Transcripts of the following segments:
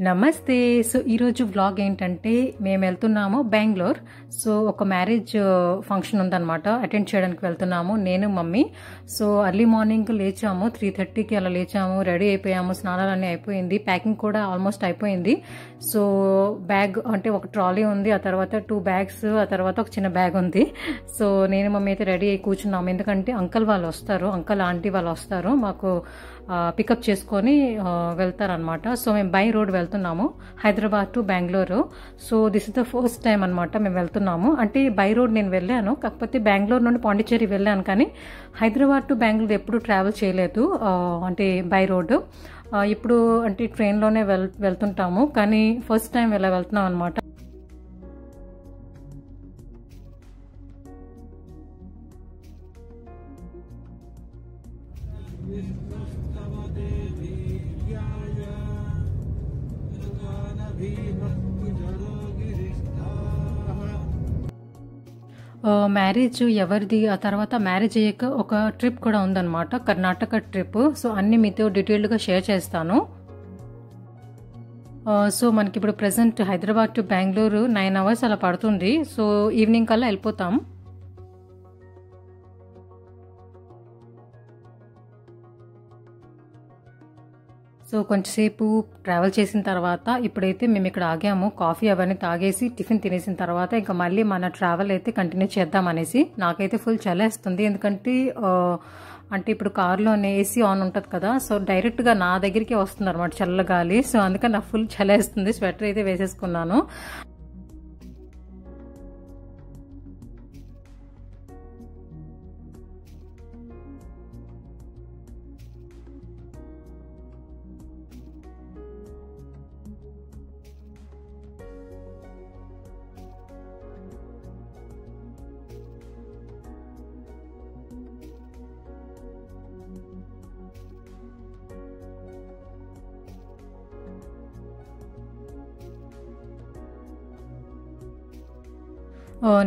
నమస్తే. సో ఈరోజు వ్లాగ్ ఏంటంటే మేము వెళ్తున్నాము బెంగళూరు. సో ఒక మ్యారేజ్ ఫంక్షన్ ఉందన్నమాట, అటెండ్ చేయడానికి వెళ్తున్నాము నేను మమ్మీ. సో అర్లీ మార్నింగ్ లేచాము, 3:30కి అలా లేచాము, రెడీ అయిపోయాము, స్నానాలన్నీ అయిపోయింది, ప్యాకింగ్ కూడా ఆల్మోస్ట్ అయిపోయింది. సో బ్యాగ్ అంటే ఒక ట్రాలీ ఉంది, ఆ తర్వాత 2 బ్యాగ్స్, ఆ తర్వాత ఒక చిన్న బ్యాగ్ ఉంది. సో నేను మమ్మీ అయితే రెడీ అయి కూర్చున్నాము, ఎందుకంటే అంకుల్ వాళ్ళు వస్తారు, అంకుల్ ఆంటీ వాళ్ళు వస్తారు, మాకు పికప్ చేసుకొని వెళ్తారనమాట. సో మేము బై రోడ్ వెళ్తున్నాము Hyderabad to Bengaluru. So this is the first time అనమాట మేము వెళ్తున్నాము. అంటే బై రోడ్ నేను వెళ్ళాను, కాకపోతే బెంగళూరు నుండి పాండిచ్చేరి వెళ్ళాను, కానీ హైదరాబాద్ టు బెంగళూరు ఎప్పుడు ట్రావెల్ చేయలేదు, అంటే బై రోడ్. ఇప్పుడు అంటే ట్రైన్లోనే వెళ్తుంటాము, కానీ ఫస్ట్ టైం ఇలా వెళ్తున్నాం అనమాట. మ్యారేజ్ ఎవరిది, ఆ తర్వాత మ్యారేజ్ అయ్యాక ఒక ట్రిప్ కూడా ఉందన్నమాట, కర్ణాటక ట్రిప్. సో అన్ని మీతో డీటెయిల్డ్గా షేర్ చేస్తాను. సో మనకి ఇప్పుడు present Hyderabad to Bengaluru 9 hours అలా పడుతుంది. సో ఈవినింగ్ కల్లా వెళ్ళిపోతాం. సో కొంచెంసేపు ట్రావెల్ చేసిన తర్వాత ఇప్పుడైతే మేము ఇక్కడ ఆగాము, కాఫీ అవన్నీ తాగేసి టిఫిన్ తినేసిన తర్వాత ఇంకా మళ్ళీ మన ట్రావెల్ అయితే కంటిన్యూ చేద్దామనేసి. నాకైతే ఫుల్ చలేస్తుంది, ఎందుకంటే అంటే ఇప్పుడు కార్లోనే ఏసీ ఆన్ ఉంటుంది కదా, సో డైరెక్ట్గా నా దగ్గరికి వస్తుంది అనమాట చల్లగాలి. సో అందుకని నాకు ఫుల్ చలేస్తుంది, స్వెటర్ అయితే వేసేసుకున్నాను.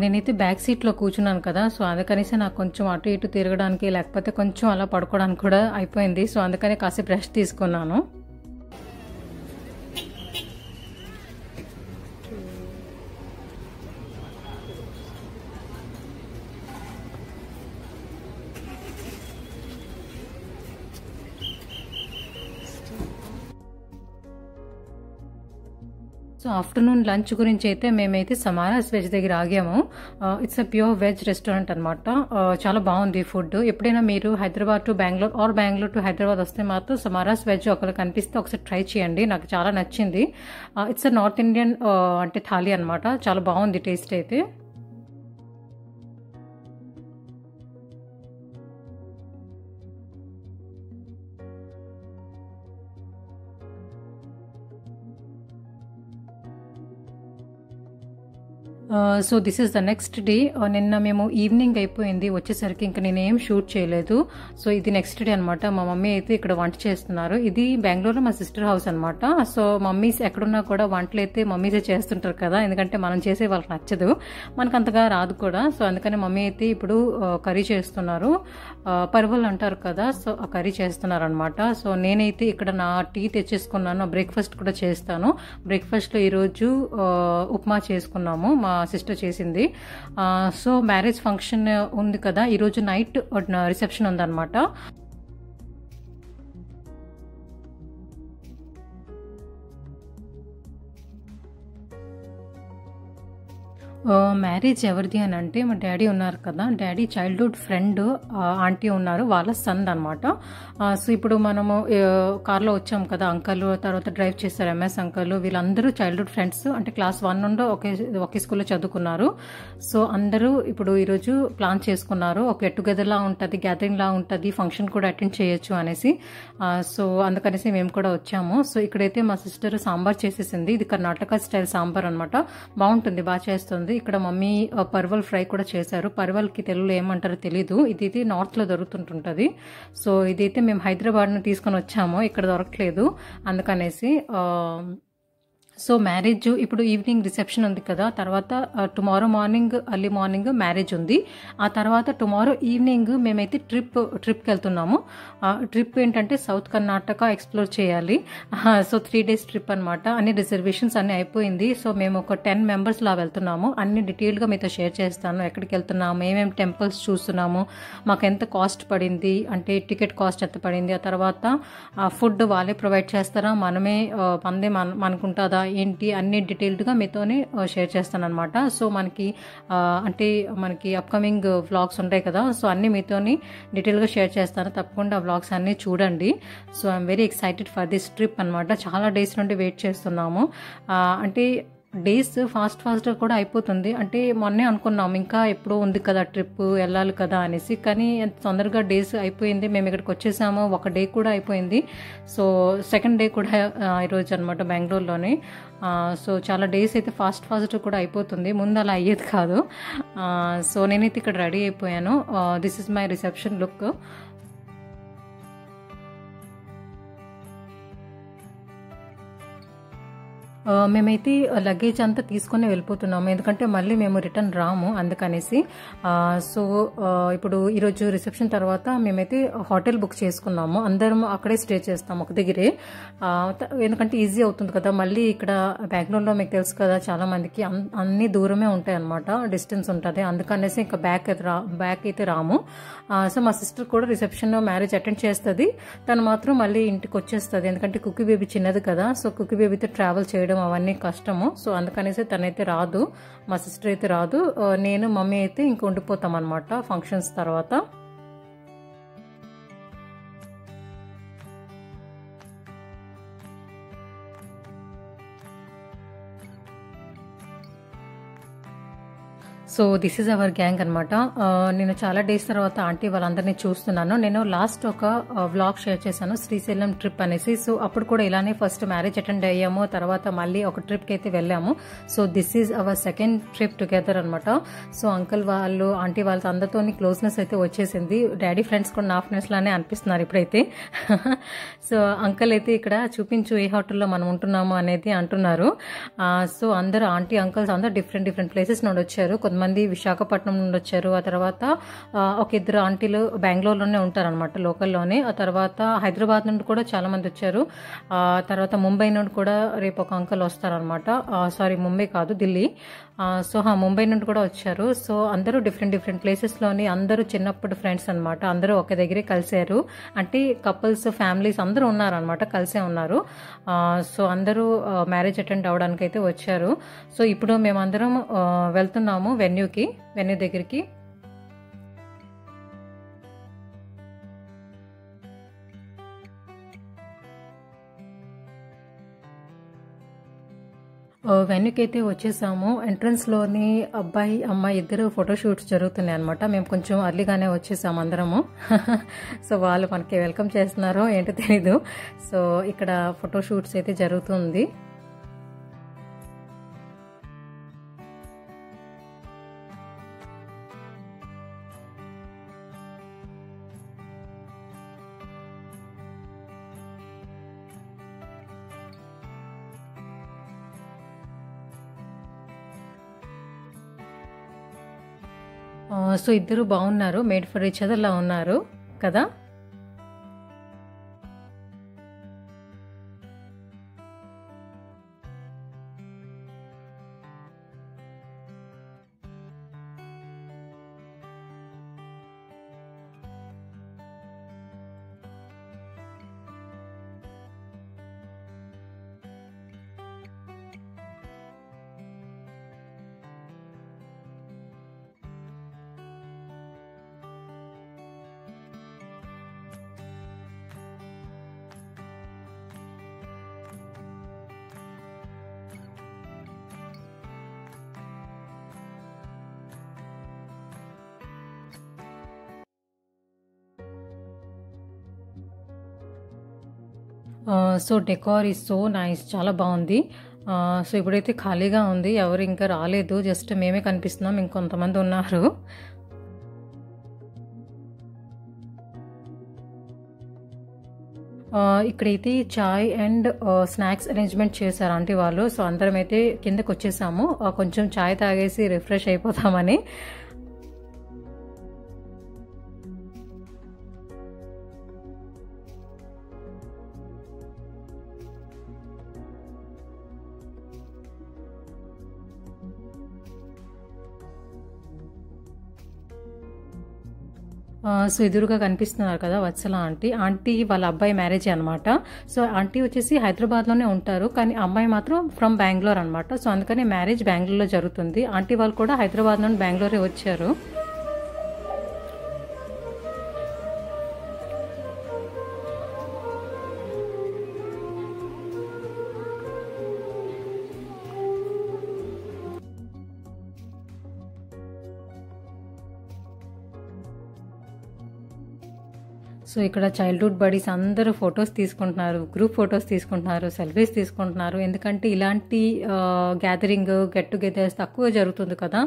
నేనైతే బ్యాక్ సీట్లో కూర్చున్నాను కదా, సో అందుకనేసి నాకు కొంచెం అటు ఇటు తిరగడానికి, లేకపోతే కొంచెం అలా పడుకోవడానికి కూడా అయిపోయింది. సో అందుకని కాసేపు రెస్ట్ తీసుకున్నాను. సో ఆఫ్టర్నూన్ లంచ్ గురించి అయితే మేమైతే సమారాస్ వెజ్ దగ్గర ఆగాము. It's a pure veg restaurant అనమాట. చాలా బాగుంది ఫుడ్. ఎప్పుడైనా మీరు Hyderabad to Bengaluru or Bengaluru to Hyderabad వస్తే మాత్రం సమారాస్ వెజ్ ఒకరికి కనిపిస్తే ఒకసారి ట్రై చేయండి, నాకు చాలా నచ్చింది. ఇట్స్ అ నార్త్ ఇండియన్ అంటే థాలీ అనమాట, చాలా బాగుంది టేస్ట్ అయితే. So this is the next day. నిన్న మేము ఈవినింగ్ అయిపోయింది వచ్చేసరికి, ఇంకా నేనేం షూట్ చేయలేదు. సో ఇది నెక్స్ట్ డే అనమాట. మా మమ్మీ అయితే ఇక్కడ వంట చేస్తున్నారు. ఇది బెంగళూరులో మా సిస్టర్ హౌస్ అనమాట. సో మమ్మీస్ ఎక్కడున్నా కూడా వంటలు అయితే మమ్మీసే చేస్తుంటారు కదా, ఎందుకంటే మనం చేసే వాళ్ళకి నచ్చదు, మనకు అంతగా రాదు కూడా. సో అందుకని మమ్మీ అయితే ఇప్పుడు కర్రీ చేస్తున్నారు, పరువల్ అంటారు కదా, సో ఆ కర్రీ చేస్తున్నారు అనమాట. సో నేనైతే ఇక్కడ నా టీ తెచ్చేసుకున్నాను, బ్రేక్ఫాస్ట్ కూడా చేస్తాను. బ్రేక్ఫాస్ట్లో ఈరోజు ఉప్మా చేసుకున్నాము, మా సిస్టర్ చేసింది. సో మ్యారేజ్ ఫంక్షన్ ఉంది కదా, ఈరోజు నైట్ రిసెప్షన్ ఉందన్నమాట. మ్యారేజ్ ఎవరిది అని అంటే, మా డాడీ ఉన్నారు కదా, డాడీ చైల్డ్హుడ్ ఫ్రెండ్ ఆంటీ ఉన్నారు, వాళ్ళ సన్ అనమాట. సో ఇప్పుడు మనము కార్లో వచ్చాం కదా, అంకల్ తర్వాత డ్రైవ్ చేస్తారు ఎంఎస్ అంకల్, వీళ్ళందరూ చైల్డ్హుడ్ ఫ్రెండ్స్, అంటే క్లాస్ 1 నుండి ఒకే స్కూల్లో చదువుకున్నారు. సో అందరూ ఇప్పుడు ఈరోజు ప్లాన్ చేసుకున్నారు, ఒక గెట్ టుగెదర్ లా ఉంటుంది, గ్యాదరింగ్ లా ఉంటుంది, ఫంక్షన్ కూడా అటెండ్ చేయొచ్చు అనేసి. సో అందుకనేసి మేము కూడా వచ్చాము. సో ఇక్కడైతే మా సిస్టర్ సాంబార్ చేసేసింది, ఇది కర్ణాటక స్టైల్ సాంబార్ అనమాట, బాగుంటుంది, బాగా చేస్తుంది. ఇక్కడ మమ్మీ పర్వల్ ఫ్రై కూడా చేశారు. పర్వల్కి తెలుగులో ఏమంటారో తెలీదు, ఇది నార్త్లో దొరుకుతుంటుంది. సో ఇదైతే మేము హైదరాబాద్ ను తీసుకొని వచ్చాము, ఇక్కడ దొరకలేదు, అందుకనేసి సో మ్యారేజ్ ఇప్పుడు ఈవినింగ్ రిసెప్షన్ ఉంది కదా, తర్వాత tomorrow morning early morning marriage ఉంది. ఆ తర్వాత టుమారో ఈవినింగ్ మేమైతే ట్రిప్కి వెళ్తున్నాము. ట్రిప్ ఏంటంటే సౌత్ కర్ణాటక ఎక్స్ప్లోర్ చేయాలి. సో 3 days ట్రిప్ అనమాట. అన్ని రిజర్వేషన్స్ అన్నీ అయిపోయింది. సో మేము ఒక 10 members లా వెళ్తున్నాము. అన్ని డీటెయిల్గా మీతో షేర్ చేస్తాను. ఎక్కడికి వెళ్తున్నాము, ఏమేమి టెంపుల్స్ చూస్తున్నాము, మాకు ఎంత కాస్ట్ పడింది, అంటే టికెట్ కాస్ట్ ఎంత పడింది, ఆ తర్వాత ఫుడ్ వాళ్ళే ప్రొవైడ్ చేస్తారా, మనమే పందే మనకుంటుందా ఏంటి, అన్ని డీటెయిల్డ్గా మీతోనే షేర్ చేస్తాను అనమాట. సో మనకి అంటే మనకి అప్కమింగ్ వ్లాగ్స్ ఉంటాయి కదా, సో అన్నీ మీతోని డీటెయిల్గా షేర్ చేస్తాను. తప్పకుండా వ్లాగ్స్ అన్నీ చూడండి. So I'm very excited for this trip అనమాట. చాలా డేస్ నుండి వెయిట్ చేస్తున్నాము. అంటే డేస్ ఫాస్ట్గా కూడా అయిపోతుంది. అంటే మొన్నే అనుకున్నాము ఇంకా ఎప్పుడో ఉంది కదా ట్రిప్, వెళ్ళాలి కదా అనేసి, కానీ తొందరగా డేస్ అయిపోయింది. మేము ఇక్కడికి వచ్చేసాము, ఒక డే కూడా అయిపోయింది. సో సెకండ్ డే కూడా ఈరోజు అనమాట బెంగళూరులోనే. సో చాలా డేస్ అయితే ఫాస్ట్ కూడా అయిపోతుంది. ముందు అలా అయ్యేది కాదు. సో నేనైతే ఇక్కడ రెడీ అయిపోయాను. This is my reception look. మేమైతే లగేజ్ అంతా తీసుకొని వెళ్ళిపోతున్నాము, ఎందుకంటే మళ్ళీ మేము రిటర్న్ రాము అందుకనేసి. సో ఇప్పుడు ఈరోజు రిసెప్షన్ తర్వాత మేమైతే హోటల్ బుక్ చేసుకున్నాము. అందరం అక్కడే స్టే చేస్తాము ఒక దగ్గరే, ఎందుకంటే ఈజీ అవుతుంది కదా. మళ్ళీ ఇక్కడ బెంగళూరులో మీకు తెలుసు కదా, చాలా మందికి అన్ని దూరమే ఉంటాయి అనమాట, డిస్టెన్స్ ఉంటుంది. అందుకనేసి ఇంకా బ్యాక్ అయితే రాము. సో మా సిస్టర్ కూడా రిసెప్షన్లో మ్యారేజ్ అటెండ్ చేస్తుంది. తను మాత్రం మళ్ళీ ఇంటికి వచ్చేస్తుంది, ఎందుకంటే కుక్కీ బేబీ చిన్నది కదా. సో కుక్కీ బేబీతో ట్రావెల్ చేయడం అవన్నీ కష్టము. సో అందుకనేసి తనైతే రాదు, మా సిస్టర్ అయితే రాదు. నేను మమ్మీ అయితే ఇంక ఉండిపోతాం అనమాట ఫంక్షన్స్ తర్వాత. So this is our gang అనమాట. నేను చాలా డేస్ తర్వాత ఆంటీ వాళ్ళందరినీ చూస్తున్నాను. నేను లాస్ట్ ఒక వ్లాగ్ షేర్ చేశాను, శ్రీశైలం ట్రిప్ అనేసి. సో అప్పుడు కూడా ఇలానే ఫస్ట్ మ్యారేజ్ అటెండ్ అయ్యాము, తర్వాత మళ్ళీ ఒక ట్రిప్కి అయితే వెళ్ళాము. So this is our second trip together అనమాట. సో అంకుల్ వాళ్ళు ఆంటీ వాళ్ళతో అందరితో క్లోజ్నెస్ అయితే వచ్చేసింది. డాడీ ఫ్రెండ్స్ కూడా నా ఫ్రెండ్స్ లానే అనిపిస్తున్నారు ఇప్పుడైతే. సో అంకుల్ అయితే ఇక్కడ చూపించు ఏ హోటల్లో మనం ఉంటున్నాము అనేది అంటున్నారు. సో అందరూ ఆంటీ అంకుల్స్ అందరూ డిఫరెంట్ ప్లేసెస్ నుండి వచ్చారు. కొంతమంది విశాఖపట్నం నుండి వచ్చారు. ఆ తర్వాత ఒక ఇద్దరు ఆంటీలు బెంగళూరులోనే ఉంటారనమాట, లోకల్లోనే. ఆ తర్వాత హైదరాబాద్ నుండి కూడా చాలా మంది వచ్చారు. తర్వాత ముంబై నుండి కూడా రేపు ఒక అంకుల్ వస్తారనమాట. సారీ, ముంబై కాదు, ఢిల్లీ. సో ముంబై నుండి కూడా వచ్చారు. సో అందరూ డిఫరెంట్ ప్లేసెస్లోని అందరూ చిన్నప్పుడు ఫ్రెండ్స్ అనమాట. అందరూ ఒక దగ్గరే కలిశారు. అంటే కపుల్స్, ఫ్యామిలీస్ అందరూ ఉన్నారనమాట, కలిసే ఉన్నారు. సో అందరూ మ్యారేజ్ అటెండ్ అవ్వడానికి అయితే వచ్చారు. సో ఇప్పుడు మేమందరం వెళ్తున్నాము వెన్యూ దగ్గరికి. వెన్యూకి అయితే వచ్చేసాము. ఎంట్రన్స్లోని అబ్బాయి అమ్మాయి ఇద్దరు ఫోటోషూట్స్ జరుగుతున్నాయి అనమాట. మేము కొంచెం అర్లీగానే వచ్చేసాము అందరము. సో వాళ్ళు మనకి వెల్కమ్ చేస్తున్నారో ఏంటో తెలీదు. సో ఇక్కడ ఫోటోషూట్స్ అయితే జరుగుతుంది. సో ఇద్దరు బాగున్నారు, మేడ్ ఫర్ ఈచ్ అదర్ లా ఉన్నారు కదా. So decor is so nice, చాలా బాగుంది. సో ఇప్పుడైతే ఖాళీగా ఉంది, ఎవరు ఇంకా రాలేదు, జస్ట్ మేమే కనిపిస్తున్నాం, ఇంకొంతమంది ఉన్నారు. ఇక్కడైతే చాయ్ అండ్ స్నాక్స్ అరేంజ్మెంట్ చేశారు ఆంటీ వాళ్ళు. సో అందరం అయితే కిందకు వచ్చేసాము, కొంచెం చాయ్ తాగేసి రిఫ్రెష్ అయిపోతామని. సో ఎదురుగా కనిపిస్తున్నారు కదా వత్సల ఆంటీ వాళ్ళ అబ్బాయి మ్యారేజ్ అనమాట. సో ఆంటీ వచ్చేసి హైదరాబాద్లోనే ఉంటారు, కానీ అమ్మాయి మాత్రం ఫ్రమ్ బెంగళూరు అనమాట. సో అందుకని మ్యారేజ్ బెంగళూరులో జరుగుతుంది. ఆంటీ వాళ్ళు కూడా హైదరాబాద్ నుండి బెంగళూరే వచ్చారు. సో ఇక్కడ చైల్డ్హుడ్ బడీస్ అందరూ ఫొటోస్ తీసుకుంటున్నారు, గ్రూప్ ఫొటోస్ తీసుకుంటున్నారు, సెల్ఫీస్ తీసుకుంటున్నారు. ఎందుకంటే ఇలాంటి గ్యాదరింగ్ గెట్ టుగెదర్స్ తక్కువ జరుగుతుంది కదా.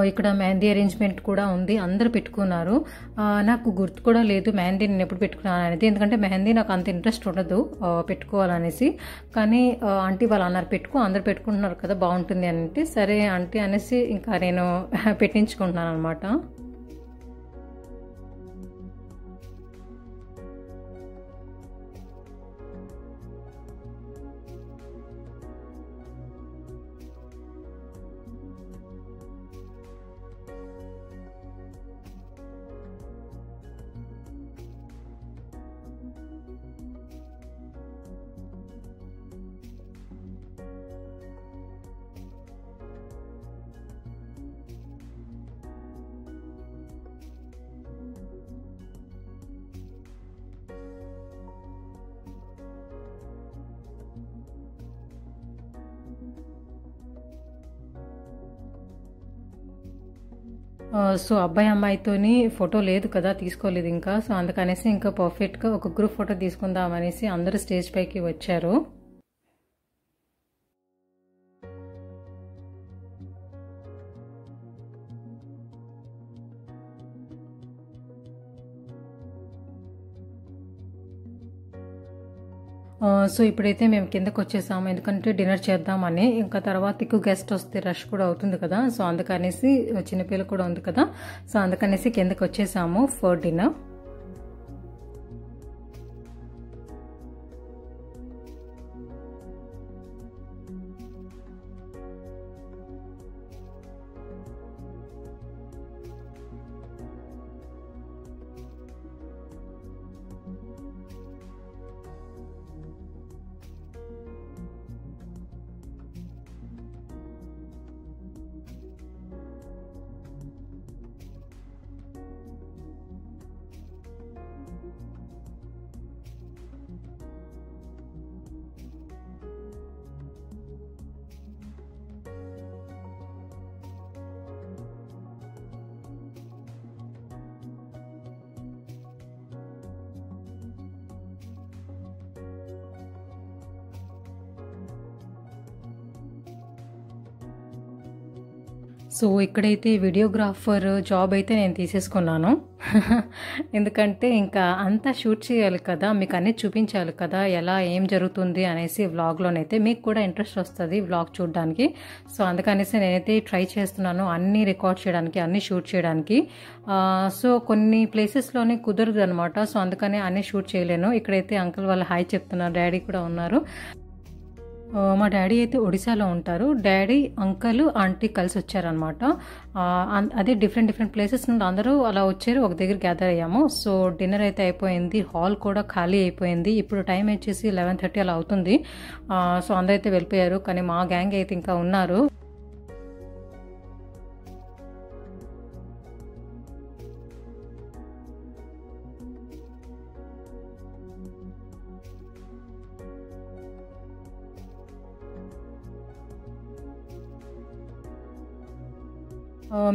ఇక్కడ మెహందీ అరేంజ్మెంట్ కూడా ఉంది, అందరు పెట్టుకున్నారు. నాకు గుర్తు కూడా లేదు మెహందీ నేను ఎప్పుడు పెట్టుకున్నాను అనేది, ఎందుకంటే మెహందీ నాకు అంత ఇంట్రెస్ట్ ఉండదు పెట్టుకోవాలనేసి. కానీ ఆంటీ వాళ్ళు అన్నారు పెట్టుకో, అందరు పెట్టుకుంటున్నారు కదా బాగుంటుంది అంటే, సరే ఆంటీ అనేసి ఇంకా నేను పెట్టించుకుంటున్నాను అనమాట. సో అబ్బాయి అమ్మాయితోని ఫోటో లేదు కదా, తీసుకోలేదు ఇంకా. సో అందుకనేసి ఇంకా పర్ఫెక్ట్గా ఒక గ్రూప్ ఫోటో తీసుకుందాం అనేసి అందరూ స్టేజ్ పైకి వచ్చారు. సో ఇప్పుడైతే మేము కిందకు వచ్చేసాము, ఎందుకంటే డిన్నర్ చేద్దామని. ఇంకా తర్వాత ఎక్కువ గెస్ట్ వస్తే రష్ కూడా అవుతుంది కదా, సో అందుకనేసి చిన్నపిల్ల కూడా ఉంది కదా, సో అందుకనేసి కిందకు వచ్చేసాము ఫర్ డిన్నర్. సో ఇక్కడైతే వీడియోగ్రాఫర్ జాబ్ అయితే నేను తీసేసుకున్నాను. ఎందుకంటే ఇంకా అంతా షూట్ చేయాలి కదా, మీకు అన్నీ చూపించాలి కదా ఎలా ఏం జరుగుతుంది అనేసి. వ్లాగ్లోనైతే మీకు కూడా ఇంట్రెస్ట్ వస్తుంది వ్లాగ్ చూడడానికి. సో అందుకనేసి నేనైతే ట్రై చేస్తున్నాను అన్నీ రికార్డ్ చేయడానికి, అన్నీ షూట్ చేయడానికి. సో కొన్ని ప్లేసెస్లోనే కుదరదు అనమాట, సో అందుకనే అన్నీ షూట్ చేయలేను. ఇక్కడైతే అంకుల్ వాళ్ళు హాయ్ చెప్తున్నారు, డాడీ కూడా ఉన్నారు. మా డాడీ అయితే ఒడిశాలో ఉంటారు. డాడీ, అంకల్, ఆంటీ కలిసి వచ్చారనమాట. అదే డిఫరెంట్ ప్లేసెస్ నుండి అందరూ అలా వచ్చారు, ఒక దగ్గర గ్యాదర్ అయ్యాము. సో డిన్నర్ అయితే అయిపోయింది, హాల్ కూడా ఖాళీ అయిపోయింది. ఇప్పుడు టైం వచ్చేసి 11:30 అలా అవుతుంది. సో అందరైతే వెళ్ళిపోయారు, కానీ మా గ్యాంగ్ అయితే ఇంకా ఉన్నారు.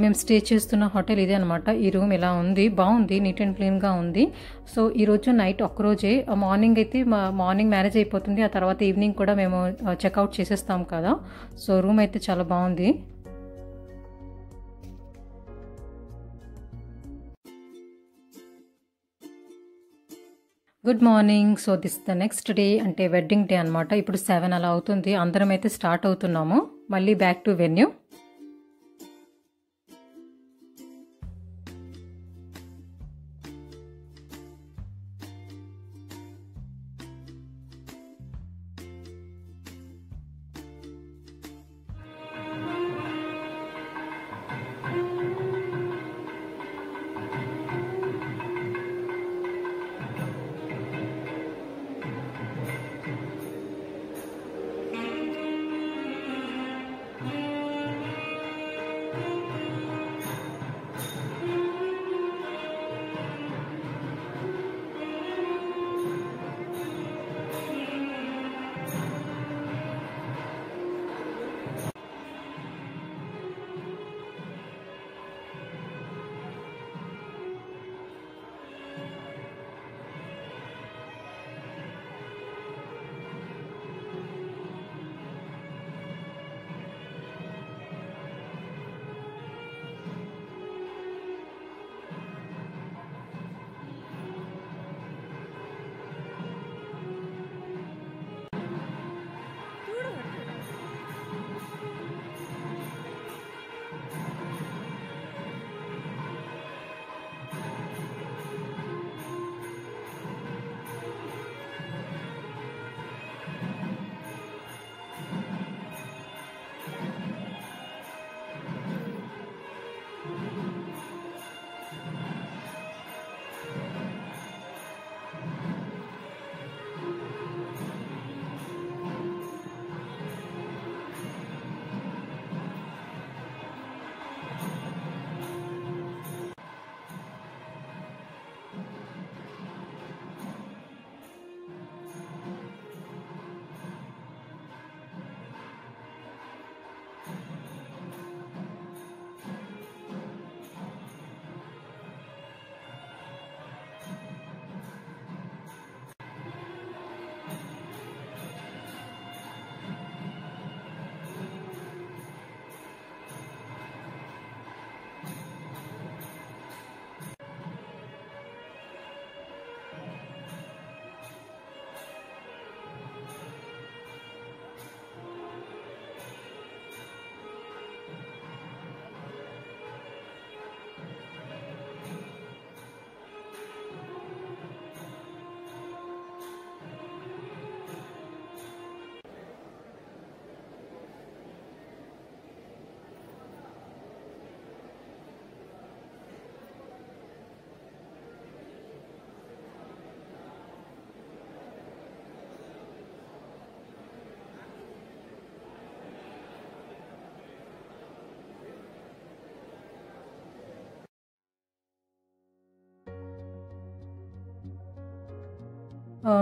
మేము స్టే చేస్తున్న హోటల్ ఇదే అనమాట. ఈ రూమ్ ఇలా ఉంది, బాగుంది, నీట్ అండ్ క్లీన్గా ఉంది. సో ఈరోజు నైట్ ఒక్కరోజే, మార్నింగ్ అయితే మార్నింగ్ మ్యారేజ్ అయిపోతుంది, ఆ తర్వాత ఈవినింగ్ కూడా మేము చెక్అవుట్ చేసేస్తాం కదా. సో రూమ్ అయితే చాలా బాగుంది. Good morning. So this the next day, అంటే వెడ్డింగ్ డే అనమాట. ఇప్పుడు 7 అలా అవుతుంది. అందరం అయితే స్టార్ట్ అవుతున్నాము మళ్ళీ బ్యాక్ టు వెన్యూ.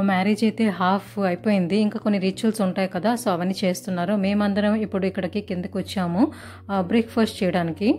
మ్యారేజ్ అయితే హాఫ్ అయిపోయింది. ఇంకా కొన్ని రిచువల్స్ ఉంటాయి కదా, సో అవన్నీ చేస్తున్నారు. మేమందరం ఇప్పుడు ఇక్కడికి కిందకి వచ్చాము బ్రేక్ఫాస్ట్ చేయడానికి.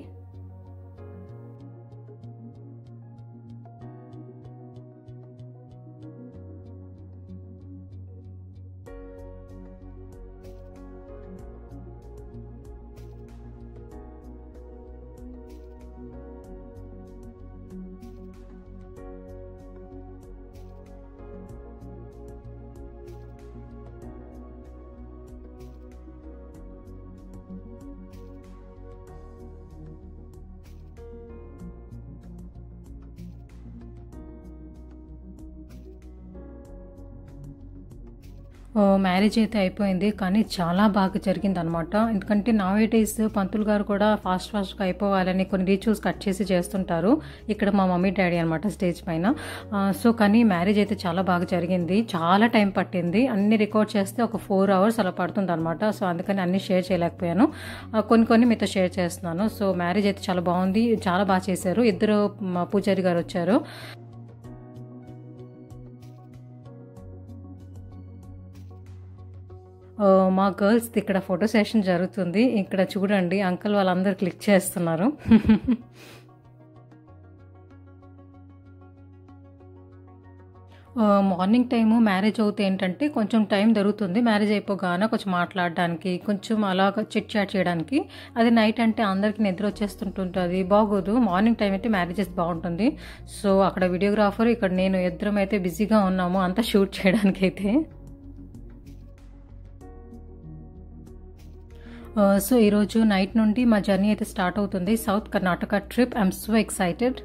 మ్యారేజ్ అయితే అయిపోయింది, కానీ చాలా బాగా జరిగిందనమాట. ఎందుకంటే నౌఏడేస్ పంతులు గారు కూడా ఫాస్ట్గా అయిపోవాలని కొన్ని రిచువల్స్ కట్ చేసి చేస్తుంటారు. ఇక్కడ మా మమ్మీ డాడీ అనమాట స్టేజ్ పైన. సో కానీ మ్యారేజ్ అయితే చాలా బాగా జరిగింది. చాలా టైం పట్టింది. అన్ని రికార్డ్ చేస్తే ఒక 4 hours అలా పడుతుంది అనమాట. సో అందుకని అన్ని షేర్ చేయలేకపోయాను. కొన్ని మీతో షేర్ చేస్తున్నాను. సో మ్యారేజ్ అయితే చాలా బాగుంది, చాలా బాగా చేశారు. ఇద్దరు పూజారి గారు వచ్చారు. మా గర్ల్స్ ఇక్కడ ఫోటో సెషన్ జరుగుతుంది. ఇక్కడ చూడండి అంకుల్ వాళ్ళందరూ క్లిక్ చేస్తున్నారు. మార్నింగ్ టైము మ్యారేజ్ అవుతే ఏంటంటే కొంచెం టైం దొరుకుతుంది. మ్యారేజ్ అయిపోగానే కొంచెం మాట్లాడడానికి, కొంచెం అలాగ చిట్ చాట్ చేయడానికి. అది నైట్ అంటే అందరికీ నిద్ర వచ్చేస్తుంటుంటుంది, బాగోదు. మార్నింగ్ టైం అయితే మ్యారేజెస్ బాగుంటుంది. సో అక్కడ వీడియోగ్రాఫర్, ఇక్కడ నేను ఇద్దరం అయితే బిజీగా ఉన్నాము అంతా షూట్ చేయడానికి అయితే. సో ఈరోజు నైట్ నుండి మా జర్నీ అయితే స్టార్ట్ అవుతుంది. South Karnataka trip. I'm so excited.